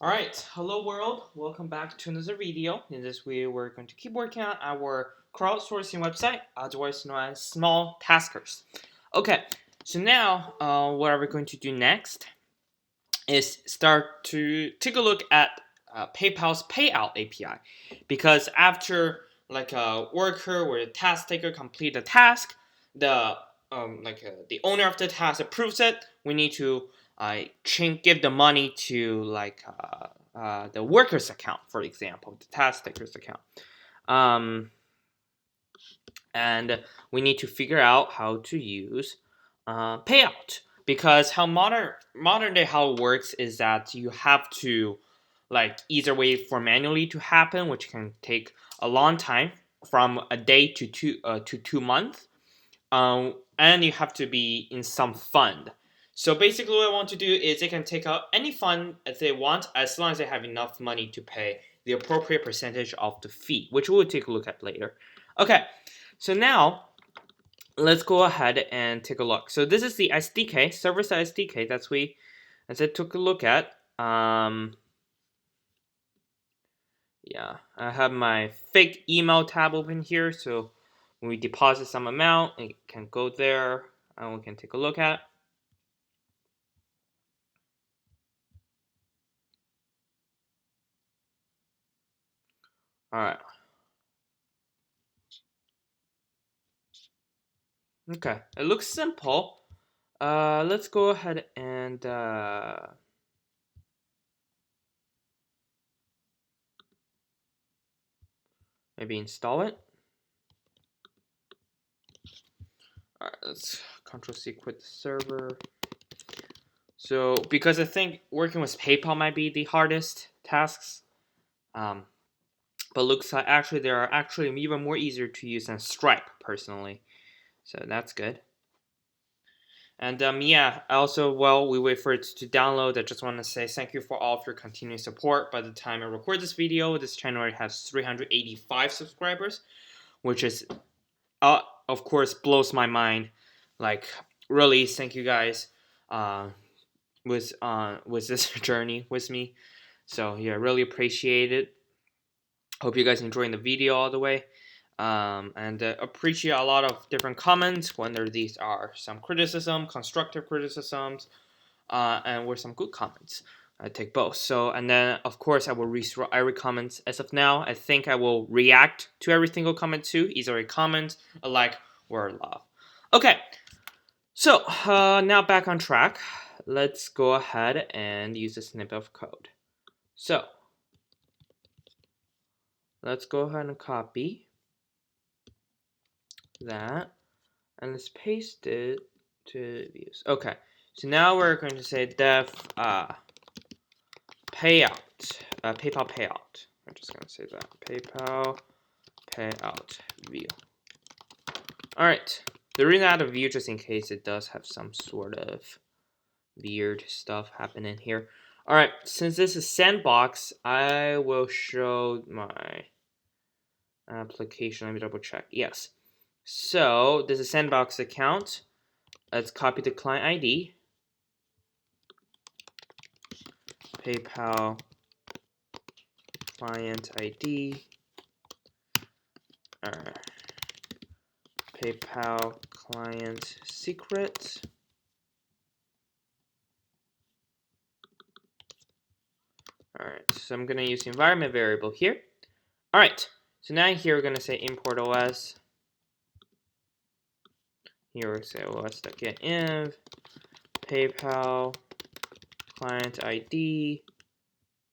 Alright, hello world, welcome back to another video. In this video, we're going to keep working on our crowdsourcing website, otherwise known as Small Taskers. Okay, so now what are we going to do next is start to take a look at PayPal's Payout API. Because after like a worker or a task taker complete the task, the the owner of the task approves it, we need to give the money to the worker's account, for example, the task taker's account. And we need to figure out how to use Payout, because how modern day how it works is that you have to either wait for manually to happen, which can take a long time, from a day to 2 months, and you have to be in some fund. So basically, what I want to do is they can take out any fund as they want, as long as they have enough money to pay the appropriate percentage of the fee, which we'll take a look at later. Okay, so now let's go ahead and take a look. So this is the SDK, server-side SDK. That's as I took a look at. Yeah, I have my fake email tab open here, so when we deposit some amount, it can go there, and we can take a look at. All right. Okay, it looks simple. Let's go ahead and maybe install it. All right, let's Control-C quit the server. So, because I think working with PayPal might be the hardest tasks, but looks like actually they are actually even more easier to use than Stripe personally. So that's good. And yeah, also while we wait for it to download, I just want to say thank you for all of your continued support. By the time I record this video, this channel already has 385 subscribers, which is, of course, blows my mind. Like, really, thank you guys with this journey with me. So yeah, really appreciate it. Hope you guys enjoying the video all the way. And appreciate a lot of different comments, whether these are some criticism, constructive criticisms, and with some good comments. I take both. So, and then of course I will read through every comment. As of now, I think I will react to every single comment too, either a comment, a like, or a love. Okay, so now back on track. Let's go ahead and use a snippet of code. So let's go ahead and copy that, and let's paste it to views. Okay, so now we're going to say dev payout, PayPal payout. I'm just going to say that PayPal payout view. All right, the reason I add a view just in case it does have some sort of weird stuff happening here. All right, since this is sandbox, I will show my application. Let me double check. Yes. So this is sandbox account. Let's copy the client ID. PayPal client ID. PayPal client secret. Alright, so I'm gonna use the environment variable here. Alright, so now here we're gonna say import OS. Here we say os.getInv PayPal client ID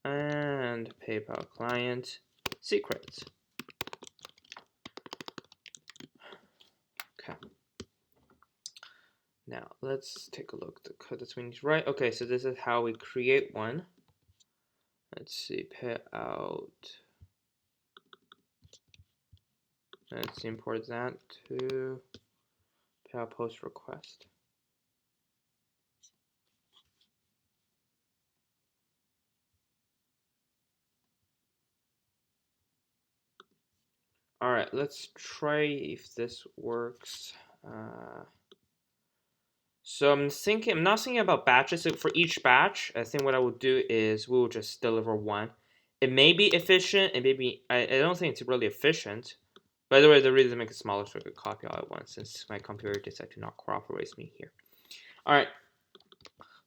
and PayPal client secrets. Okay. Now let's take a look at the code that's we need to write. Okay, so this is how we create one. Let's see, payout. Let's import that to payout post request. All right, let's try if this works. So I'm not thinking about batches. So for each batch, I think what I will do is we will just deliver one. It may be efficient, and maybe I don't think it's really efficient. By the way, the reason to make it smaller so I could copy all at once, since my computer decided to not cooperate with me here. All right,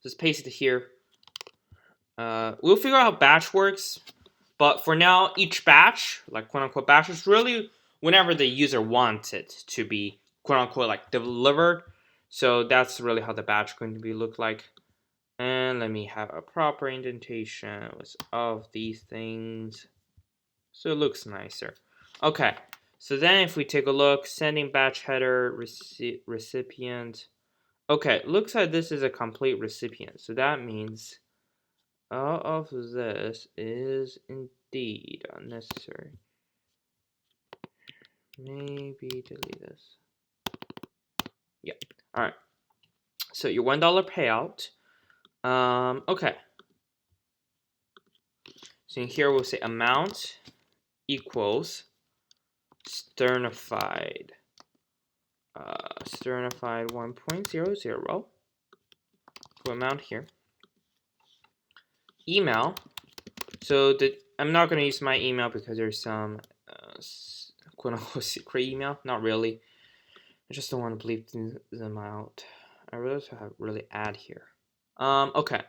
just paste it here. We'll figure out how batch works, but for now, each batch, like quote unquote batch, is really whenever the user wants it to be quote unquote like delivered. So that's really how the batch is going to be look like. And let me have a proper indentation with all of these things, so it looks nicer. Okay, so then if we take a look, sending batch header, recipient. Okay, looks like this is a complete recipient. So that means all of this is indeed unnecessary. Maybe delete this. Yeah, all right. So your $1 payout. Okay. So in here we'll say amount equals sternified. Sternified 1.00. Put amount here. Email. So I'm not gonna use my email because there's some quote unquote secret email. Not really. I just don't want to bleep them out. I really have really add here. Okay.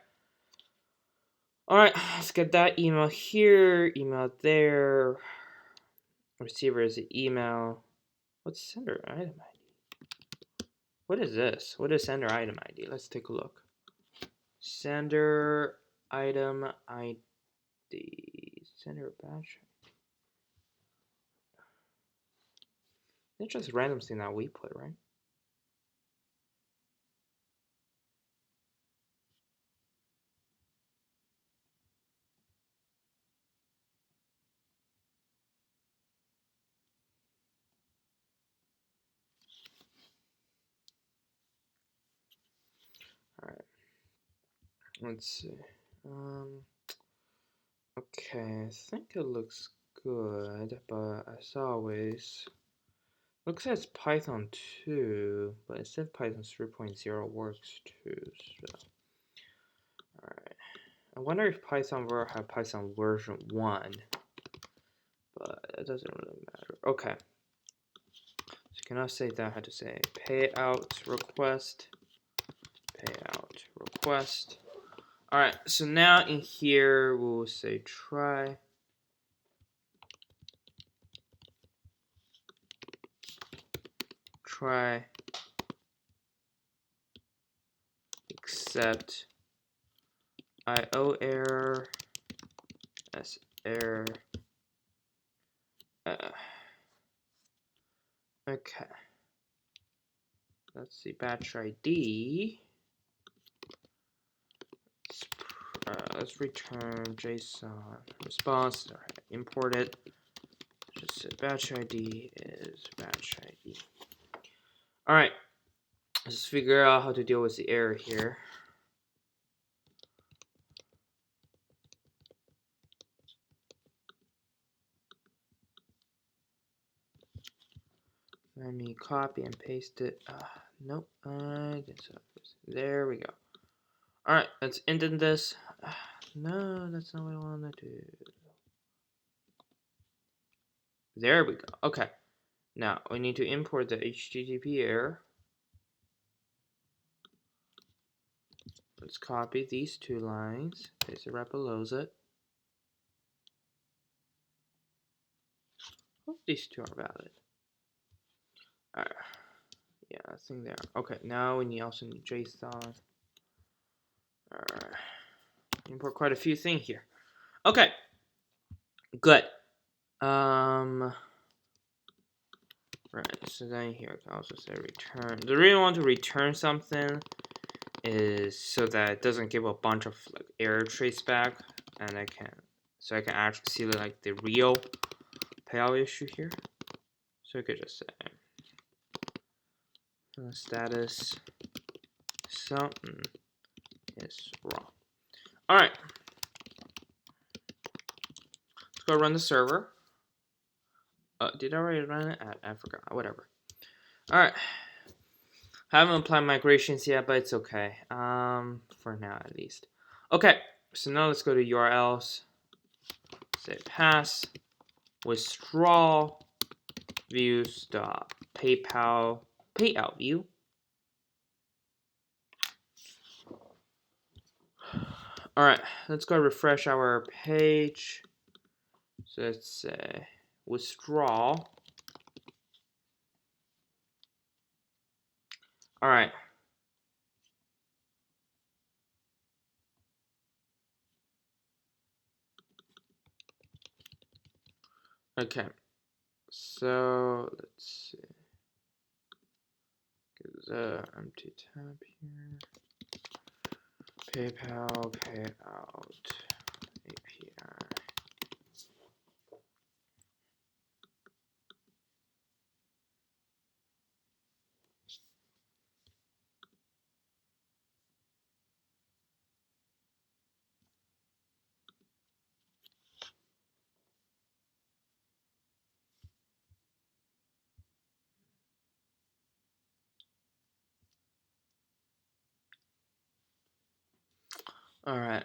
All right, let's get that email here. Email there. Receiver is the email. What's sender item ID? What is this? What is sender item ID? Let's take a look. Sender item ID. Sender batch. It's just random thing that we put, right? All right. Let's see. Okay, I think it looks good, but as always, looks like it's Python 2, but it said Python 3.0 works too, so. Alright. I wonder if Python will have Python version 1, but it doesn't really matter. Okay. So you cannot say that, I had to say payout request, payout request. Alright, so now in here we'll say try. Try except IO error, S error. Okay. Let's see, batch ID. Let's return JSON response. All right, import it. Just say batch ID is batch ID. All right. Let's figure out how to deal with the error here. Let me copy and paste it. Nope. There we go. All right, let's indent this. No, that's not what I want to do. There we go. Okay. Now we need to import the HTTP error. Let's copy these two lines, paste it right below it. Hope these two are valid. Alright. Yeah, I think they are. Okay, now we also need JSON. Alright. Import quite a few things here. Okay. Good. Right, so then here I can also say return. The reason I want to return something is so that it doesn't give a bunch of like error trace back, and I can actually see like the real payout issue here. So I could just say status something is wrong. All right, let's go run the server. Did I already run it? I forgot. Whatever. All right. Haven't applied migrations yet, but it's okay. For now at least. Okay, so now let's go to URLs. Say pass withdraw views dot PayPal payout view. All right, let's go refresh our page. So let's say withdraw. All right. Okay. So let's see. There's an empty tab here. PayPal payout API. All right.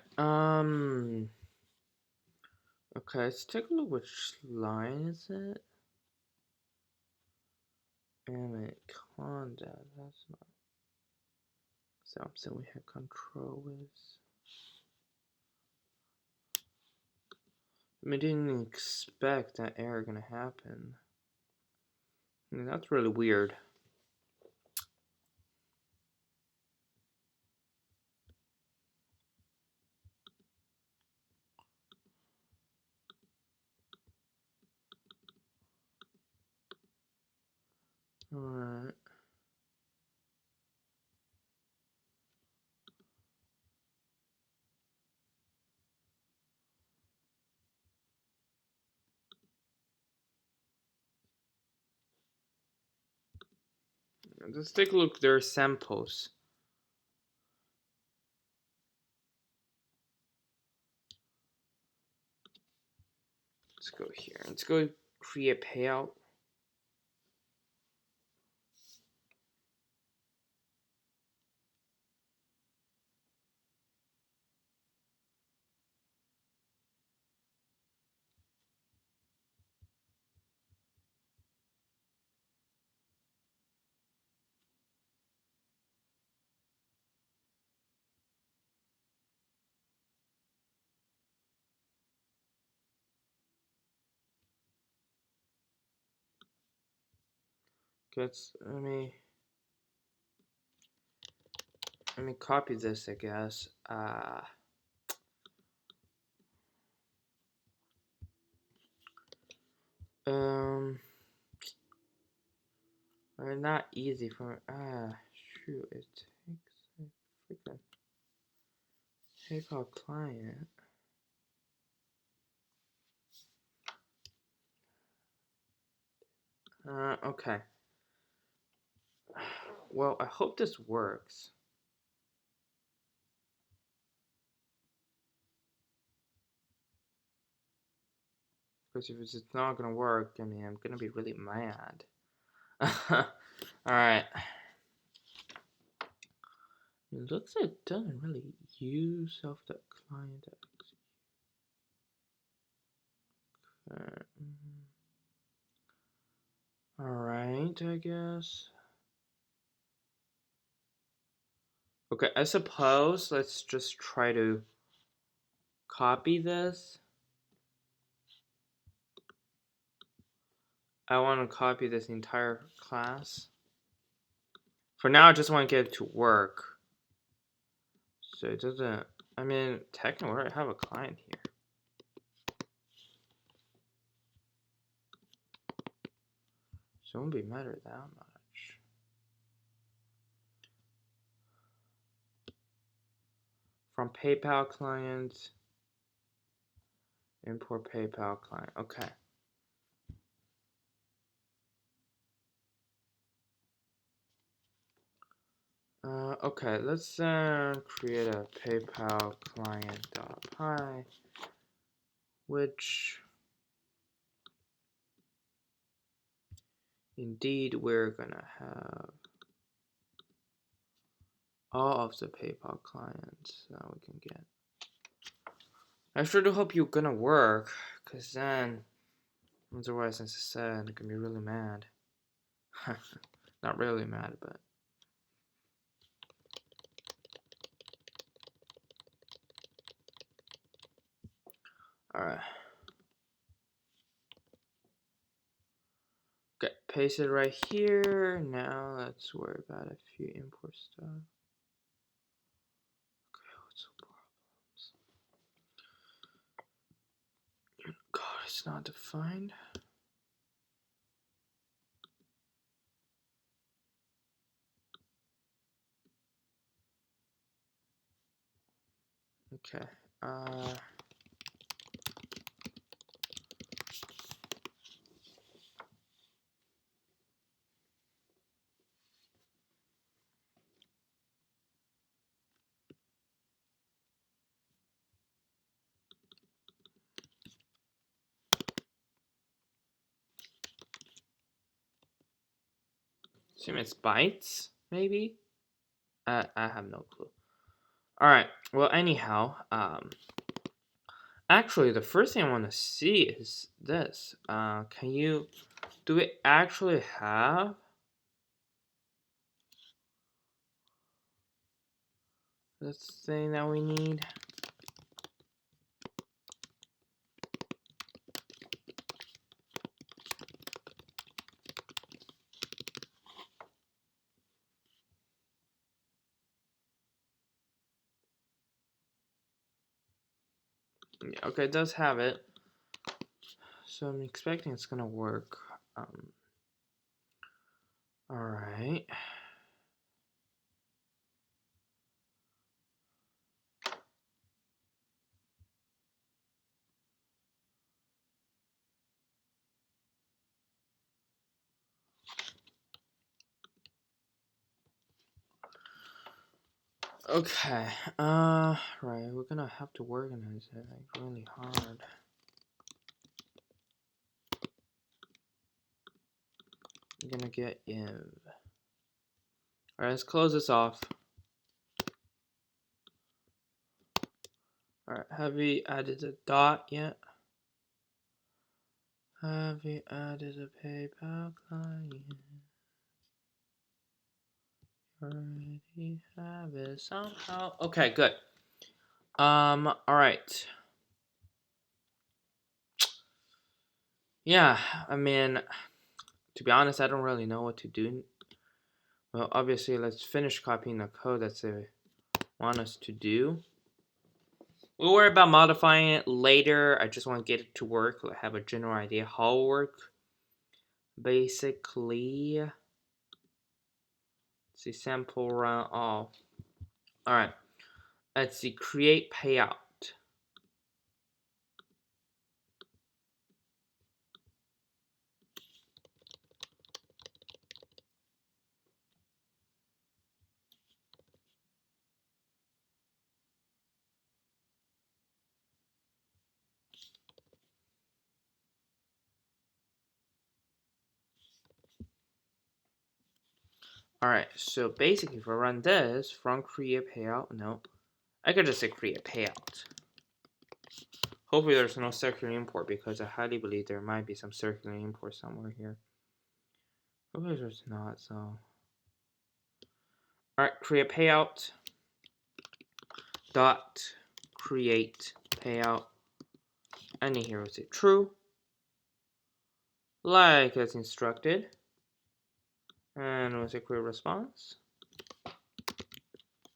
Okay, let's take a look. Which line is it? Animate content. That's not something we had control with. I mean, didn't expect that error gonna happen. I mean, that's really weird. All right. Let's take a look at their samples. Let's go here. Let's go create payout. Let me copy this, I guess. Not easy for shoot, it takes a freaking PayPal client. Okay. Well, I hope this works. Because if it's not gonna work, I mean, I'm gonna be really mad. Alright. It looks like it doesn't really use of the client. Alright, I guess. Okay, I suppose let's just try to copy this. I want to copy this entire class. For now, I just want to get it to work. So it doesn't, I mean, technically I have a client here. So it won't be matter that much. From PayPal client, import PayPal client. Okay. Okay, let's create a PayPal client.py, which indeed we're gonna have all of the PayPal clients that we can get. I sure do hope you're gonna work, cause then, otherwise, as I said, I'm gonna be really mad. Not really mad, but. Alright. Okay, paste it right here. Now let's worry about a few import stuff. Okay, what's the problems? God, it's not defined. Okay. Assume it's bytes, maybe? I have no clue. Alright, well, anyhow, actually, the first thing I want to see is this. Do we actually have this thing that we need? Yeah, okay, it does have it. So I'm expecting it's gonna work. Alright. Okay, right, we're gonna have to organize it like really hard. I'm gonna get inv. Alright, let's close this off. Alright, have we added a dot yet? Have we added a PayPal client? Already have it somehow. Okay, good. Alright. Yeah, I mean, to be honest, I don't really know what to do. Well, obviously, let's finish copying the code that they want us to do. We'll worry about modifying it later. I just want to get it to work. I have a general idea how it will work. Basically, let's see, sample run all. Alright, let's see, create payout. Alright, so basically if I run this from create payout, no, I could just say create payout. Hopefully there's no circular import because I highly believe there might be some circular import somewhere here. Hopefully there's not, so. Alright, create payout dot create payout. I need here to say true, like as instructed. And we'll say query response.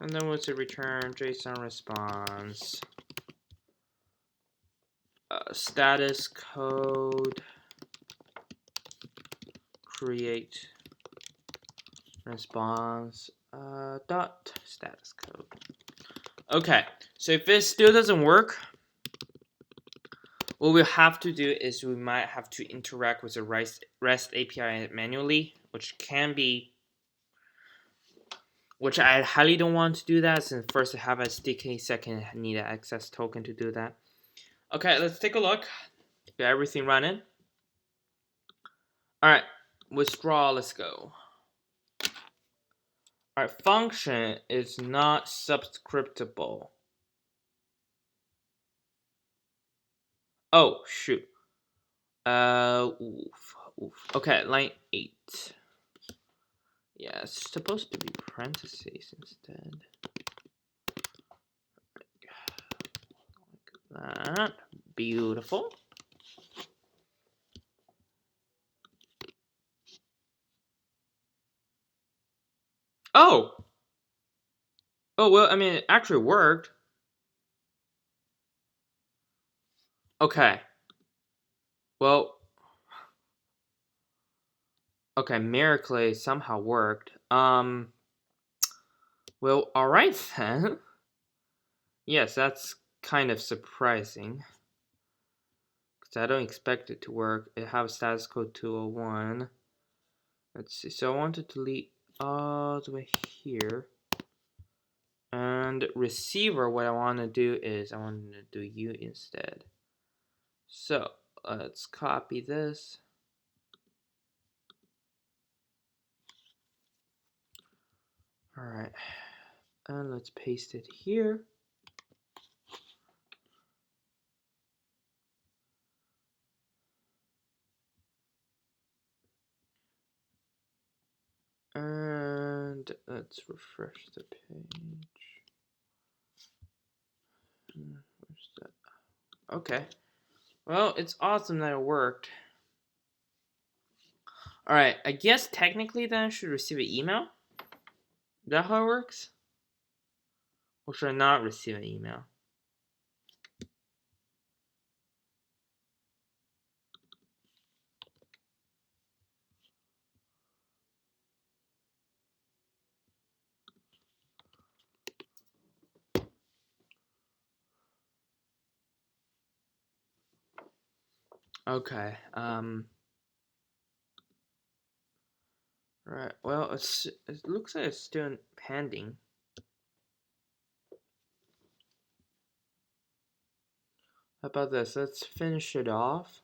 And then we'll say return JSON response. Status code create response dot status code. Okay, so if this still doesn't work, what we'll have to do is we might have to interact with the REST API manually, which I highly don't want to do that, since first I have a SDK, second I need an access token to do that. Okay, let's take a look. Get everything running. Alright, withdraw, let's go. Our function is not subscriptable. Oh, shoot. Oof. Okay, line 8. Yeah, it's supposed to be parentheses instead. Like that. Beautiful. Oh! Oh, well, I mean, it actually worked. Okay. Well, okay, miraculously somehow worked. Well, alright then. Yes, that's kind of surprising. Because I don't expect it to work. It has status code 201. Let's see. So I want to delete all the way here. And receiver, what I want to do is I want to do you instead. So let's copy this. Alright. And let's paste it here. And let's refresh the page. Where's that? Okay. Well, it's awesome that it worked. Alright, I guess technically then I should receive an email. Is that how it works? Or should I not receive an email? Okay. Right. Well, it looks like it's still pending. How about this? Let's finish it off.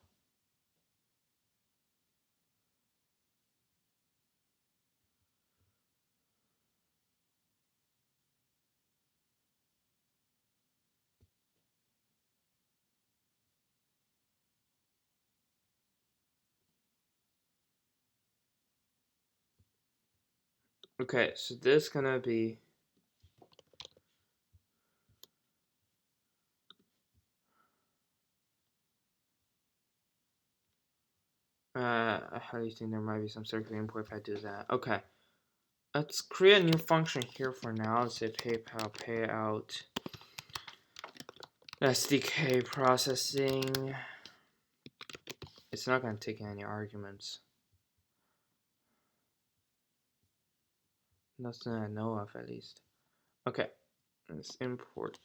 Okay, so this is gonna be how do you think there might be some circular import if I do that? Okay. Let's create a new function here for now. Let's say PayPal payout SDK processing. It's not gonna take any arguments. Nothing I know of at least. Okay. Let's import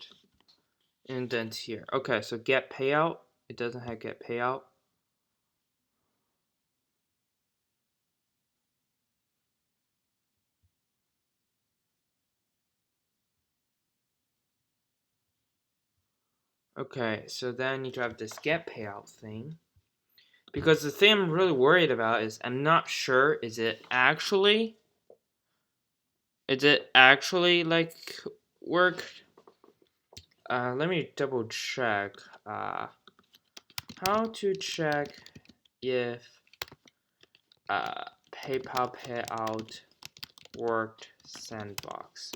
indent here. Okay, so get payout. It doesn't have get payout. Okay, so then I need to have this get payout thing. Because the thing I'm really worried about is I'm not sure is it actually like work? Let me double check. How to check if PayPal payout worked sandbox.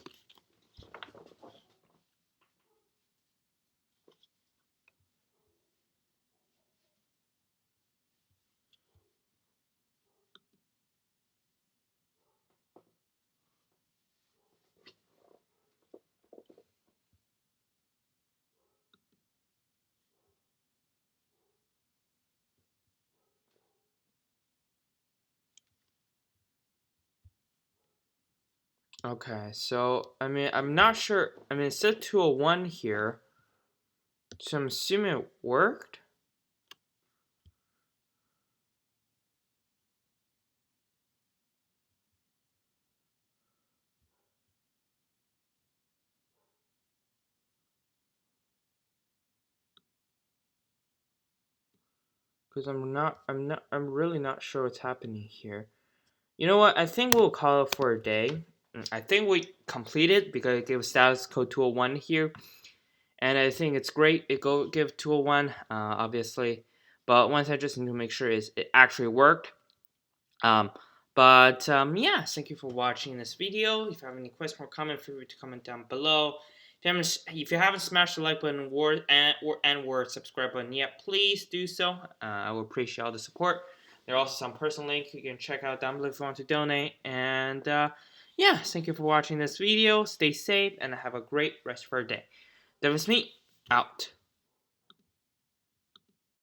Okay, so I mean I'm not sure. I mean it said 201 here, so I'm assuming it worked. Because I'm really not sure what's happening here. You know what? I think we'll call it for a day. I think we completed because it gave status code 201 here, and I think it's great. It go give 201, obviously, but once I just need to make sure it actually worked. Um, yeah, thank you for watching this video. If you have any questions or comment, feel free to comment down below. If you haven't smashed the like button or subscribe button yet, please do so. I will appreciate all the support. There are also some personal links you can check out down below if you want to donate. And yeah, thank you for watching this video. Stay safe and have a great rest of your day. DevWithMe, out.